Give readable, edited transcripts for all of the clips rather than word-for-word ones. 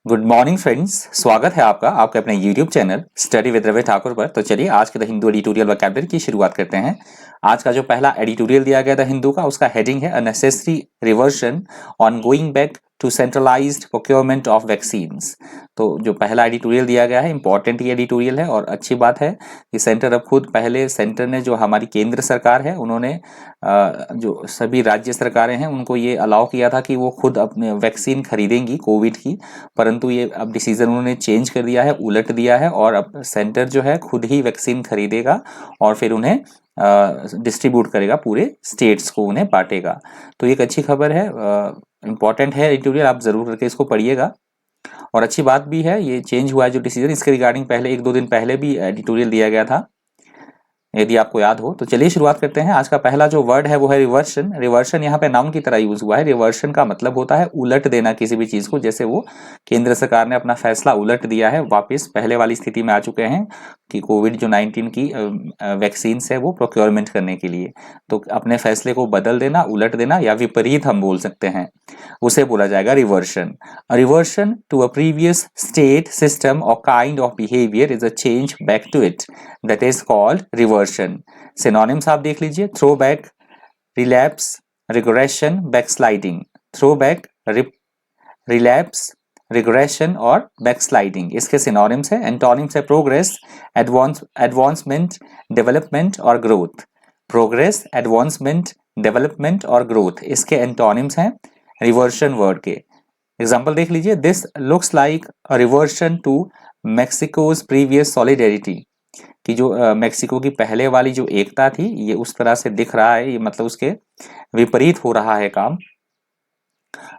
Good morning friends, स्वागत है आपका आपके अपने YouTube channel study with Ravi Thakur पर। तो चलिए आज के द हिंदू एडिटोरियल वोकैबुलरी की शुरुआत करते हैं। आज का जो पहला एडिटोरियल दिया गया था हिंदू का, उसका हेडिंग है a necessary reversion on going back to centralized procurement of vaccines. तो जो पहला एडिटोरियल दिया गया है, इंपॉर्टेंट ये एडिटोरियल है और अच्छी बात है कि सेंटर अब खुद पहले सेंटर ने जो हमारी केंद्र सरकार है उन्होंने जो सभी राज्य सरकारें हैं उनको ये अलाउ किया था कि वो खुद अपने वैक्सीन खरीदेंगी कोविड की, परंतु ये अब डिसीजन उन्होंने चेंज कर दिया है, उलट दिया है और अब सेंटर जो है खुद ही वैक्सीन खरीदेगा और फिर उन्हें डिस्ट्रीब्यूट करेगा, पूरे स्टेट्स को उन्हें बांटेगा। तो एक अच्छी खबर है, इंपॉर्टेंट है एडिटोरियल, आप जरूर करके इसको पढ़िएगा। और अच्छी बात भी है, ये चेंज हुआ है जो डिसीजन, इसके रिगार्डिंग पहले 1-2 दिन पहले भी एडिटोरियल दिया गया था, यदि आपको याद हो। तो चलिए शुरुआत करते हैं। आज का पहला जो वर्ड है वो है रिवर्शन। रिवर्शन यहाँ पे नाउन की तरह यूज हुआ है। रिवर्शन का मतलब होता है उलट देना किसी भी चीज को, जैसे वो केंद्र सरकार ने अपना फैसला उलट दिया है, वापस पहले वाली स्थिति में आ चुके हैं कि कोविड जो 19 की वैक्सीन है वो प्रोक्योरमेंट करने के लिए, तो अपने फैसले को बदल देना, उलट देना या विपरीत हम बोल सकते हैं, उसे बोला जाएगा reversion. Reversion to a previous state, system और kind of behaviour is a change back to it, that is called reversion. Synonyms आप देख लीजिए, throw back, relapse, regression, backsliding. Throw back, relapse, regression और बैकस्लाइडिंग इसके synonyms है। Antonyms है progress, advancement, development और growth. Progress, advancement, development और growth इसके एंटोनिम्स हैं रिवर्शन वर्ड के। एग्जाम्पल देख लीजिए, this looks like a reversion to मेक्सिकोज previous solidarity, कि जो मेक्सिको की पहले वाली जो एकता थी ये उस तरह से दिख रहा है, ये मतलब उसके विपरीत हो रहा है काम।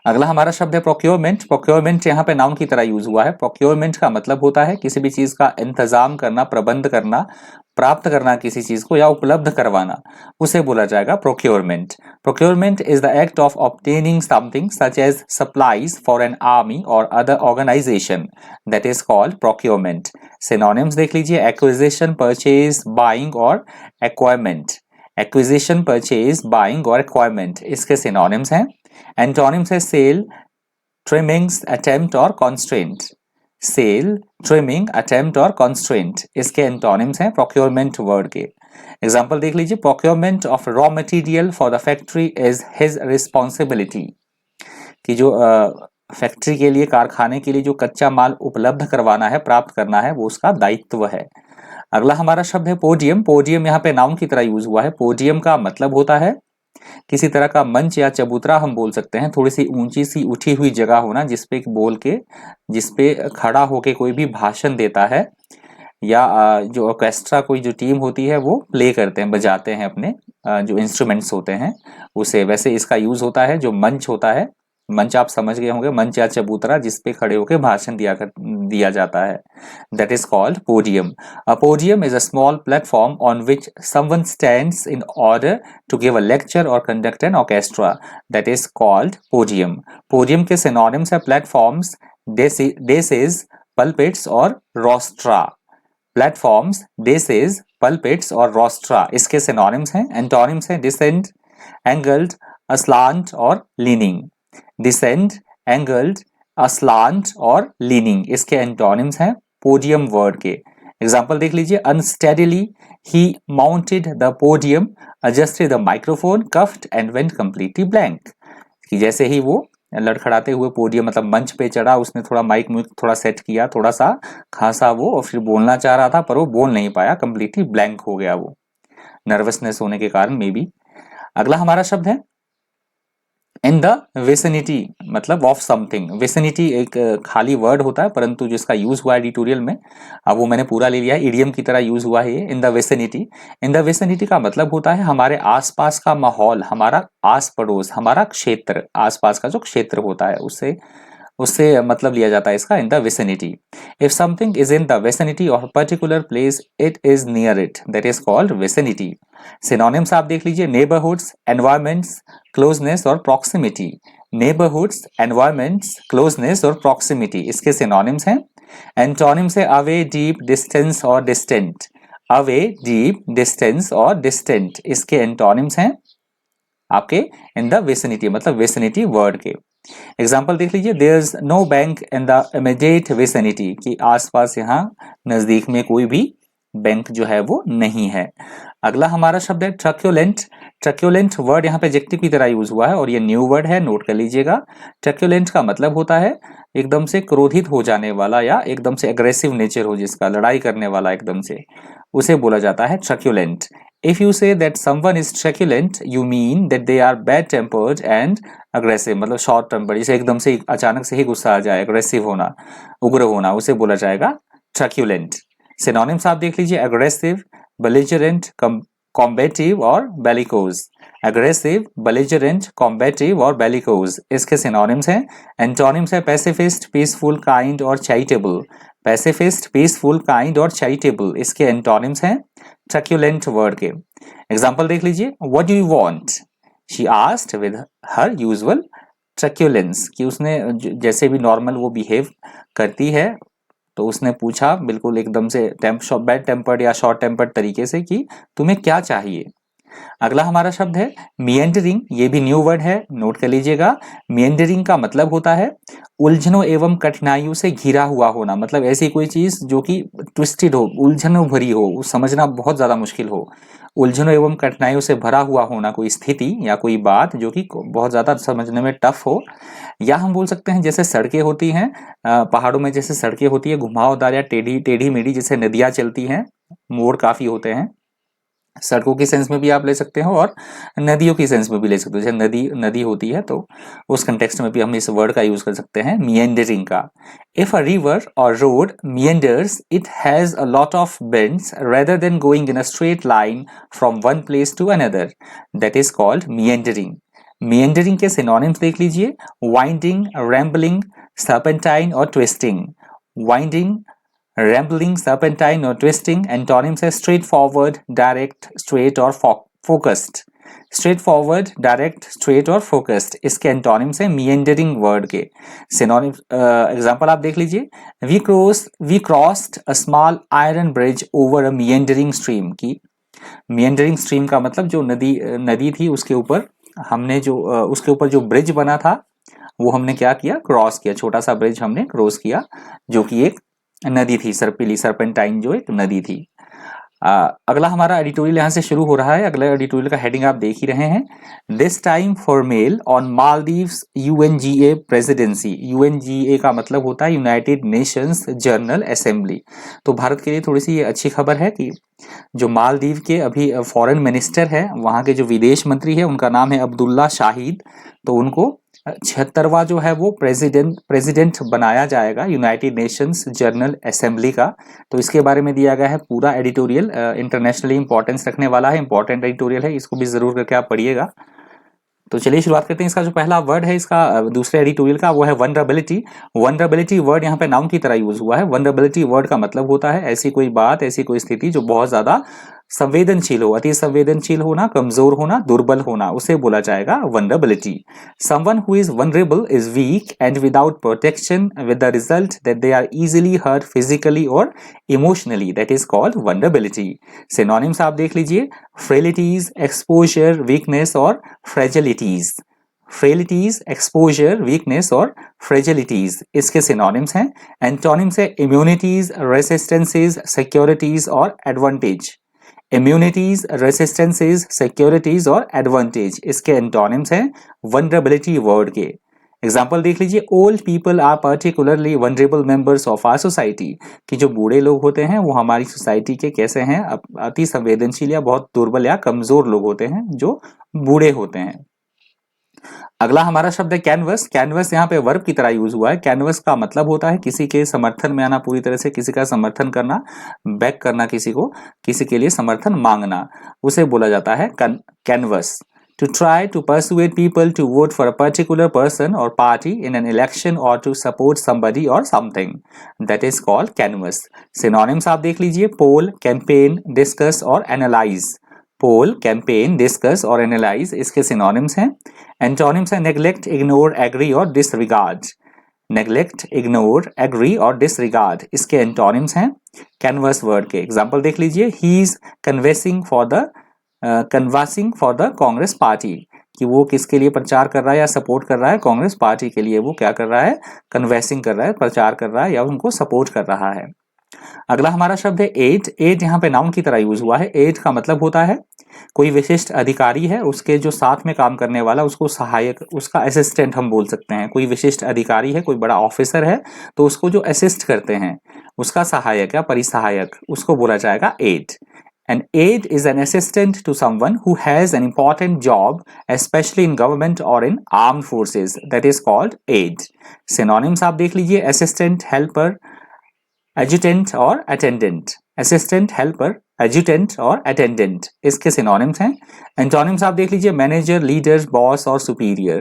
अगला हमारा शब्द है प्रोक्योरमेंट। प्रोक्योरमेंट यहाँ पे नाउन की तरह यूज हुआ है। प्रोक्योरमेंट का मतलब होता है किसी भी चीज का इंतजाम करना, प्रबंध करना, प्राप्त करना किसी चीज को या उपलब्ध करवाना, उसे बोला जाएगा procurement. Procurement is the act of obtaining something such as supplies for an army और other organisation, that is called procurement. Synonyms देख लीजिए, एक्विजिशन, परचेज, बाइंग और एक्वायरमेंट। एक्विजिशन, परचेज, बाइंग और एक्वायरमेंट इसके सिनोनिम्स हैं। एंटोनिम्स है sale, trimmings, attempt और constraint. Sale, trimming, attempt और कॉन्स्ट्रेंट इसके एंटोनिम्स हैं प्रोक्योरमेंट वर्ड के। एग्जांपल देख लीजिए, procurement of raw material for the factory is his responsibility, कि जो फैक्ट्री के लिए, कारखाने के लिए जो कच्चा माल उपलब्ध करवाना है, प्राप्त करना है, वो उसका दायित्व है। अगला हमारा शब्द है पोडियम। पोडियम यहाँ पे नाउन की तरह यूज हुआ है। पोडियम का मतलब होता है किसी तरह का मंच या चबूतरा हम बोल सकते हैं, थोड़ी सी ऊंची सी उठी हुई जगह होना जिसपे बोल के, जिसपे खड़ा होके कोई भी भाषण देता है, या जो ऑर्केस्ट्रा कोई जो टीम होती है वो प्ले करते हैं, बजाते हैं अपने जो इंस्ट्रूमेंट्स होते हैं उसे, वैसे इसका यूज होता है जो मंच होता है। मंच आप समझ गए होंगे, मंच या चबूतरा जिसपे खड़े होकर भाषण दिया जाता है, that is called podium. A podium is a small platform on which someone stands in order to give a lecture और conduct an orchestra, that is called podium. Podium के सिनोनिम्स है प्लेटफॉर्म्स, डेसिस, पल्पिट्स और rostra. Platforms, daises, pulpits और रोस्ट्रा इसके synonyms हैं। Antonyms हैं decent, angled, अस्लांट और leaning. Decent, angled, अस्लांट और लीनिंग इसके एंटोनिम्स हैं पोडियम वर्ड के। एग्जाम्पल देख लीजिए, unsteadily he mounted the podium, adjusted the microphone, cuffed and went completely blank, कि जैसे ही वो लड़खड़ाते हुए पोडियम मतलब मंच पे चढ़ा, उसने थोड़ा माइक थोड़ा सेट किया, थोड़ा सा खांसा वो, और फिर बोलना चाह रहा था पर वो बोल नहीं पाया, कंप्लीटली ब्लैंक हो गया वो, नर्वसनेस होने के कारण मे बी। अगला हमारा शब्द है इन द विसिनिटी, मतलब ऑफ समथिंग। विसिनिटी एक खाली वर्ड होता है, परंतु जिसका यूज हुआ है एडिटोरियल में, अब वो मैंने पूरा ले लिया है, इडियम की तरह यूज हुआ है ये, in the vicinity. In the vicinity का मतलब होता है हमारे आसपास का माहौल, हमारा आस पड़ोस, हमारा क्षेत्र, आसपास का जो क्षेत्र होता है उससे उससे मतलब लिया जाता है इसका, in the vicinity. If something is in the vicinity of a particular place, it is near it, that is called vicinity. Synonyms आप देख लीजिए, नेबरहुड्स, एनवायरमेंट्स, क्लोजनेस और प्रॉक्सिमिटी। नेबरहुड्स, एनवायरमेंट्स, क्लोजनेस और प्रॉक्सिमिटी इसके सिनोनिम्स हैं। Antonyms है away, deep, distance और distant. Away, deep, distance और डिस्टेंट इसके एंटोनिम्स हैं आपके इन द विसिनिटी, मतलब विसिनिटी वर्ड के। एग्जाम्पल देख लीजिए, there is no bank in the immediate vicinity, कि आसपास यहाँ नजदीक में कोई भी बैंक जो है वो नहीं है। अगला हमारा शब्द है ट्रक्योलेंट। ट्रक्योलेंट वर्ड यहाँ पे एडजेक्टिव की तरह यूज हुआ है और ये न्यू वर्ड है, नोट कर लीजिएगा। ट्रक्योलेंट का मतलब होता है एकदम से क्रोधित हो जाने वाला या एकदम से एग्रेसिव नेचर हो जिसका, लड़ाई करने वाला एकदम से, उसे बोला जाता है ट्रक्योलेंट। If you say that someone is truculent, you mean that they are bad tempered and aggressive, मतलब शॉर्ट टेम्पर, जैसे एकदम से अचानक से ही गुस्सा आ जाए, अग्रेसिव होना, उग्र होना, उसे बोला जाएगा ट्रक्यूलेंट। सिनोनिम्स आप देख लीजिए, अग्रेसिव, बेलिजरेंट, कॉम्बेटिव और बेलिकोज। अग्रेसिव, बेलिजरेंट, कॉम्बेटिव और बेलिकोज इसके सिनोनिम्स हैं। एंटोनिम्स है पैसिफिस्ट, पीसफुल, काइंड और चैरिटेबल। पैसिफिस्ट, पीसफुल, काइंड और चैरिटेबल इसके एंटोनिम्स हैं ट्रक्यूलेंट वर्ड के। एग्जाम्पल देख लीजिए, what do you want, she asked with her usual truculence, कि उसने जैसे भी नॉर्मल वो बिहेव करती है तो उसने पूछा बिल्कुल एकदम से बैड टेम्पर्ड या शॉर्ट टेम्पर्ड तरीके से कि तुम्हें क्या चाहिए। अगला हमारा शब्द है मिएंडरिंग, ये भी न्यू वर्ड है, नोट कर लीजिएगा। मिएंडरिंग का मतलब होता है उलझनों एवं कठिनाइयों से घिरा हुआ होना, मतलब ऐसी कोई चीज जो कि ट्विस्टेड हो, उलझनों भरी हो, समझना बहुत ज्यादा मुश्किल हो। उलझनों एवं कठिनाइयों से भरा हुआ होना कोई स्थिति या कोई बात जो कि बहुत ज्यादा समझने में टफ हो। या हम बोल सकते हैं जैसे सड़कें होती हैं, पहाड़ों में जैसे सड़कें होती है घुमावदार या टेढ़ी टेढ़ी मेढ़ी, जैसे नदियां चलती हैं, मोड़ काफी होते हैं, सड़कों की सेंस में भी आप ले सकते हो और नदियों की सेंस में भी ले सकते हो। जैसे नदी होती है तो उस कंटेक्स्ट में भी हम इस वर्ड का यूज कर सकते हैं मिएंडरिंग का। इफ अ रिवर और road meanders it has a lot of bends rather than going in a straight line from one place to another, that is called meandering. Meandering के synonyms देख लीजिए, winding, rambling, serpentine और twisting. Winding, rambling, serpentine और twisting. Antonyms है straightforward, direct, straight और focused. Straightforward, direct, straight और focused इसके antonyms है मिएंडरिंग वर्ड के। सिनोनिम्स एग्जांपल आप देख लीजिए, we crossed a small iron bridge over a meandering stream, की मिएंडरिंग स्ट्रीम का मतलब जो नदी थी उसके ऊपर हमने जो उसके ऊपर जो ब्रिज बना था वो हमने क्या किया, क्रॉस किया, छोटा सा ब्रिज हमने क्रॉस किया जो कि एक नदी थी, सर्पिली, सर्पेंटाइन जो एक नदी थी। अगला हमारा एडिटोरियल यहाँ से शुरू हो रहा है। अगला एडिटोरियल का हेडिंग आप देख ही रहे हैं, this time for male on Maldives UNGA presidency. UNGA का मतलब होता है यूनाइटेड नेशंस जनरल असेंबली। तो भारत के लिए थोड़ी सी ये अच्छी खबर है कि जो मालदीव के अभी फॉरेन मिनिस्टर है, वहाँ के जो विदेश मंत्री है उनका नाम है अब्दुल्ला शाहिद, तो उनको 76वां जो है वो प्रेसिडेंट बनाया जाएगा यूनाइटेड नेशंस जनरल असेंबली का। तो इसके बारे में दिया गया है पूरा एडिटोरियल, इंटरनेशनली इंपॉर्टेंस रखने वाला है, इंपॉर्टेंट एडिटोरियल है, इसको भी जरूर करके आप पढ़िएगा। तो चलिए शुरुआत करते हैं। इसका जो पहला वर्ड है इसका दूसरे एडिटोरियल का वो है वनरेबिलिटी। वनरेबिलिटी वर्ड यहाँ पे नाउन की तरह यूज हुआ है। वनरेबिलिटी वर्ड का मतलब होता है ऐसी कोई बात, ऐसी कोई स्थिति जो बहुत ज्यादा संवेदनशील हो, अति संवेदनशील होना, कमजोर होना, दुर्बल होना, उसे बोला जाएगा vulnerability. Someone who is vulnerable is weak and without protection with the result that they are easily hurt physically और emotionally, that is called vulnerability. Synonyms आप देख लीजिए, फ्रेलिटीज, एक्सपोजर, वीकनेस और फ्रेजिलिटीज। फ्रेलिटीज, एक्सपोजर, वीकनेस और फ्रेजिलिटीज इसके सिनोनिम्स हैं। एंटोनिम्स है immunities, resistances, securities और एडवांटेज। इम्यूनिटीज, रेसिस्टेंसेज, सिक्योरिटीज और एडवांटेज इसके एंटोनिम्स हैं वनरेबिलिटी वर्ड के। एग्जाम्पल देख लीजिए, old people are particularly vulnerable members of our society, कि जो बूढ़े लोग होते हैं वो हमारी सोसाइटी के कैसे हैं, अति संवेदनशील या बहुत दुर्बल या कमजोर लोग होते हैं जो बूढ़े होते हैं। अगला हमारा शब्द है कैनवस। कैनवस यहाँ पे वर्ब की तरह यूज हुआ है। कैनवस का मतलब होता है किसी के समर्थन में आना, पूरी तरह से किसी का समर्थन करना, बैक करना, किसी को किसी के लिए समर्थन मांगना, उसे बोला जाता है canvas. To try to persuade people to vote for a particular person or party in an election or to support somebody or something, that is called canvass. Synonyms आप देख लीजिए, poll, campaign, discuss और analyze। पोल, campaign, discuss और analyse इसके synonyms हैं। Antonyms है neglect, ignore, agree और disregard. Neglect, ignore, agree और डिसरिगार्ड इसके एंटोनिम्स हैं कैनवस वर्ड के। एग्जांपल देख लीजिए, he is canvassing for the Congress party, कि वो किसके लिए प्रचार कर रहा है या सपोर्ट कर रहा है, कांग्रेस पार्टी के लिए वो क्या कर रहा है, कन्वेंसिंग कर रहा है, प्रचार कर रहा है या उनको सपोर्ट कर रहा है। अगला हमारा शब्द है एड। एड यहाँ पे नाउन की तरह यूज हुआ है। एड का मतलब होता है कोई विशिष्ट अधिकारी है, उसके जो साथ में काम करने वाला उसको सहायक, उसका असिस्टेंट हम बोल सकते हैं। कोई विशिष्ट अधिकारी है, कोई बड़ा ऑफिसर है, तो उसको जो असिस्ट करते हैं उसका सहायक या परिसहायक, उसको बोला जाएगा add. An aide is an assistant to someone who has an important job, especially in government or in armed forces. That is called aide. Synonyms आप देख लीजिए, assistant, helper, adjutant और attendant। assistant, helper, adjutant और attendant इसके synonyms हैं। Antonyms आप देख लीजिए, manager, leader, boss और superior।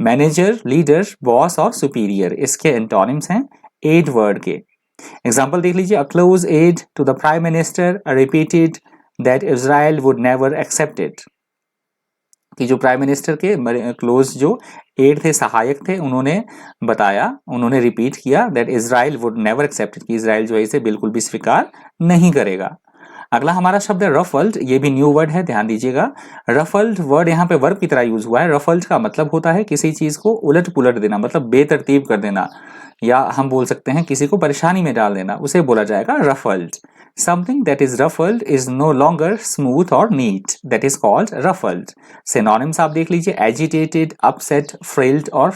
manager, leader, boss और superior इसके antonyms हैं aid word के। एग्जाम्पल देख लीजिए, a close aide to the prime minister repeated that Israel would never accept it। कि जो प्राइम मिनिस्टर के क्लोज जो एड थे, सहायक थे, उन्होंने बताया, उन्होंने रिपीट किया that Israel would never accept it, कि इजराइल जो है इसे बिल्कुल भी स्वीकार नहीं करेगा। अगला हमारा शब्द है रफल्ड। ये भी न्यू वर्ड है, ध्यान दीजिएगा। रफल्ड वर्ड यहाँ पे वर्ब की तरह यूज हुआ है। रफल्ड का मतलब होता है किसी चीज को उलट पुलट देना, मतलब बेतरतीब कर देना, या हम बोल सकते हैं किसी को परेशानी में डाल देना, उसे बोला जाएगा ruffled. Something that is ruffled is no longer smooth or neat. That is called ruffled. Synonyms आप देख लीजिए, agitated, upset, thrilled और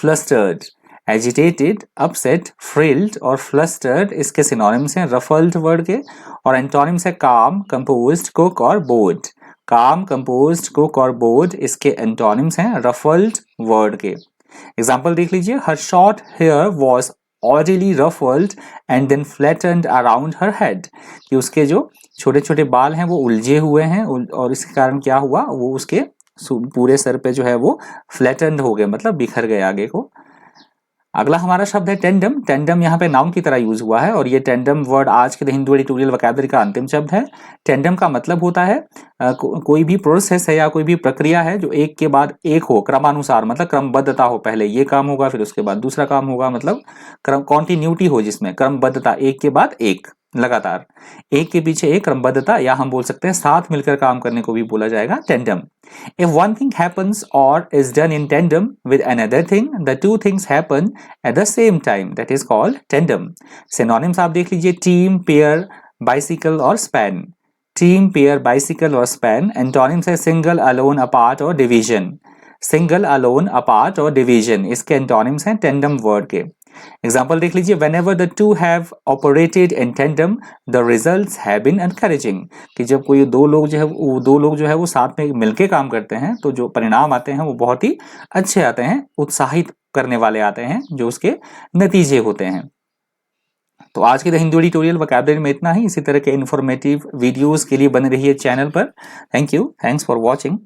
flustered। agitated, upset, thrilled और flustered इसके synonyms हैं ruffled word के। और antonyms है calm, composed, cook और bored। calm, composed, cook और bored इसके antonyms हैं ruffled word के। एग्जाम्पल देख लीजिए, her short hair was oddly ruffled and then flattened around her head। कि उसके जो छोटे छोटे बाल हैं वो उलझे हुए हैं और इसके कारण क्या हुआ, वो उसके पूरे सर पे जो है वो फ्लैटेंड हो गए, मतलब बिखर गए आगे को। अगला हमारा शब्द है टेंडम। टेंडम यहाँ पे नाउन की तरह यूज हुआ है और ये टेंडम वर्ड आज के हिंदू एडिटोरियल वोकैबुलरी का अंतिम शब्द है। टेंडम का मतलब होता है कोई भी प्रोसेस है या कोई भी प्रक्रिया है जो एक के बाद एक हो, क्रमानुसार, मतलब क्रमबद्धता हो, पहले ये काम होगा फिर उसके बाद दूसरा काम होगा, मतलब कॉन्टिन्यूटी हो, जिसमें क्रमबद्धता, एक के बाद एक, लगातार एक के पीछे एक क्रमबद्धता, या हम बोल सकते हैं साथ मिलकर काम करने को भी बोला जाएगा tandem. If one thing happens or is done in tandem with another thing, the two things happen at the same time. That is called tandem. Synonyms आप देख लीजिए, team, pair, bicycle और span। team, pair, bicycle और span। Antonyms है single, alone, apart और division। single, alone, apart और division इसके antonyms हैं tandem word के। एग्जाम्पल देख लीजिए, whenever the two have operated in tandem, the results have been encouraging। कि जब कोई दो लोग जो है वो साथ में मिलके काम करते हैं तो जो परिणाम आते हैं वो बहुत ही अच्छे आते हैं, उत्साहित करने वाले आते हैं, जो उसके नतीजे होते हैं। तो आज के द हिंदू एडिटोरियल वोकैबुलरी में इतना ही। इसी तरह के इन्फॉर्मेटिव वीडियोस के लिए बने रहिए चैनल पर। Thank you, thanks for watching.